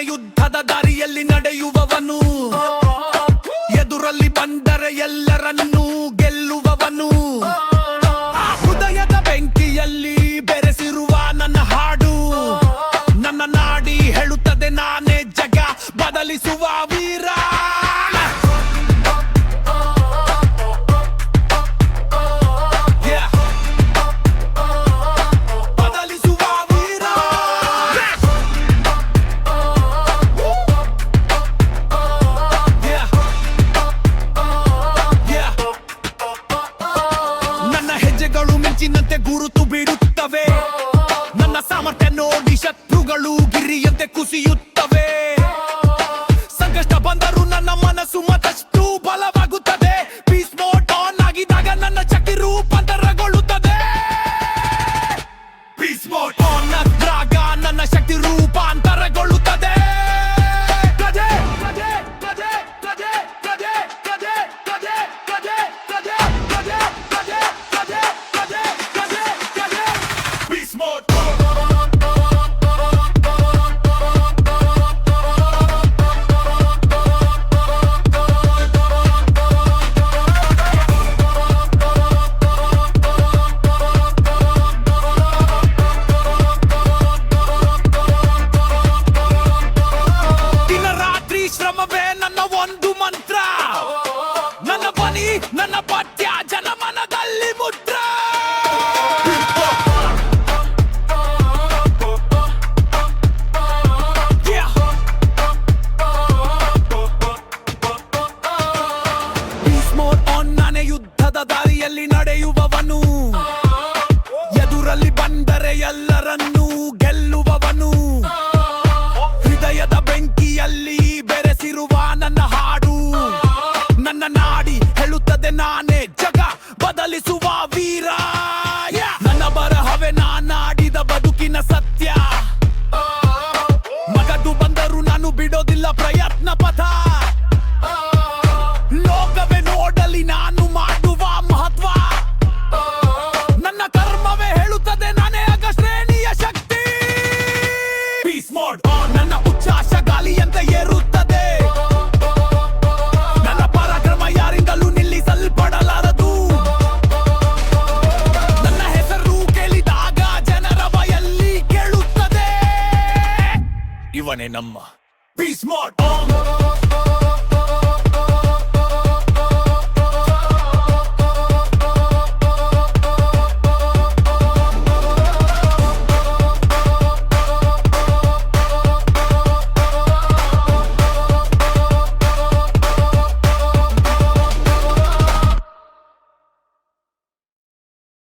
ಯುದ್ಧದ ದಾರಿಯಲ್ಲಿ ನಡೆಯುವವನು, ಎದುರಲ್ಲಿ ಬಂದರೆ ಎಲ್ಲರನ್ನೂ ಗೆಲ್ಲುವವನು. ಹೃದಯದ ಬೆಂಕಿಯಲ್ಲಿ ಬೆರೆಸಿರುವ ನನ್ನ ಹಾಡು, ನನ್ನ ನಾಡಿ ಹೇಳುತ್ತದೆ ನಾನೇ ಜಗ ಬದಲಿಸುವ ವೀರ. ಮಿಂಚಿನಂತೆ ಗುರುತು ಬಿಡುತ್ತವೆ, ನನ್ನ ಸಾಮರ್ಥ್ಯ ನೋಡಿ ಶತ್ರುಗಳು ಗಿರಿಯಂತೆ ಕುಸಿಯುತ್ತವೆ. ಸಂಕಷ್ಟ ಬಂದರೂ ನನ್ನ ಮನಸ್ಸು ಮತ್ತಷ್ಟು ಬಲವಾಗುತ್ತದೆ. ಪೀಸ್ ಮೋಡ್ ಆನ್ ಆಗಿದಾಗ ನನ್ನ ಶಕ್ತಿ ರೂಪಾಂತರಗೊಳ್ಳುತ್ತದೆ. ಪೀಸ್ ಮೋಡ್ ಆನ್ ಆದಾಗ ನನ್ನ ಶಕ್ತಿ ರೂಪಾಂತರಗೊಳ್ಳುತ್ತದೆ. ಶ್ರಮವೇ ನನ್ನ ಒಂದು ಮಂತ್ರ, ನನ್ನ ಬನಿ ನನ್ನ ಪಠ್ಯ ಜನಮನದಲ್ಲಿ ಮುದ್ರ. ನಾನೇ ಯುದ್ಧದ ದಾರಿಯಲ್ಲಿ ನಡೆಯುವವನು, ಎದುರಲ್ಲಿ ಬಂದರೆ ಎಲ್ಲರನ್ನೂ ಗೆಲ್ಲುವವನು. ಹೃದಯದ ಬೆಂಕಿಯಲ್ಲಿ ಬೆರೆಸಿರುವ ನನ್ನ ಹಾಡು, ನನ್ನ ನಾಡಿ ಹೇಳುತ್ತದೆ ನಾನೇ ಜಗ ಬದಲಿಸುವ ವೀರ. ನನ್ನ ಬರಹವೇ ನಾನಾಡಿದ ಬದುಕಿನ ಸತ್ಯ, ಮಗದು ಬಂದರೂ ನಾನು ಬಿಡೋದಿಲ್ಲ ಪ್ರಯತ್ನ ಪಥ. ಲೋಕವೇ ನೋಡಲಿ ನಾನು ಮಾಡುವ ಮಹತ್ವ, ನನ್ನ ಕರ್ಮವೇ ಹೇಳುತ್ತದೆ ನಾನೇ ಆಗ ಶ್ರೇಣಿಯ ಶಕ್ತಿ. ಪೀಸ್ ಮೋಡ್ ನನ್ನ ಉಚ್ಚಾಶ ಗಾಳಿಯಂತೆ ಏರುತ್ತದೆ, ನನ್ನ ಪರಾಕ್ರಮ ಯಾರಿಂದಲೂ ನಿಲ್ಲಿಸಲ್ಪಡಲಾರದು. ನನ್ನ ಹೆಸರು ಕೇಳಿದಾಗ ಜನರ ಬಾಯಲ್ಲಿ ಕೇಳುತ್ತದೆ, ಇವನೇ ನಮ್ಮ ಪೀಸ್ ಮೋಡ್.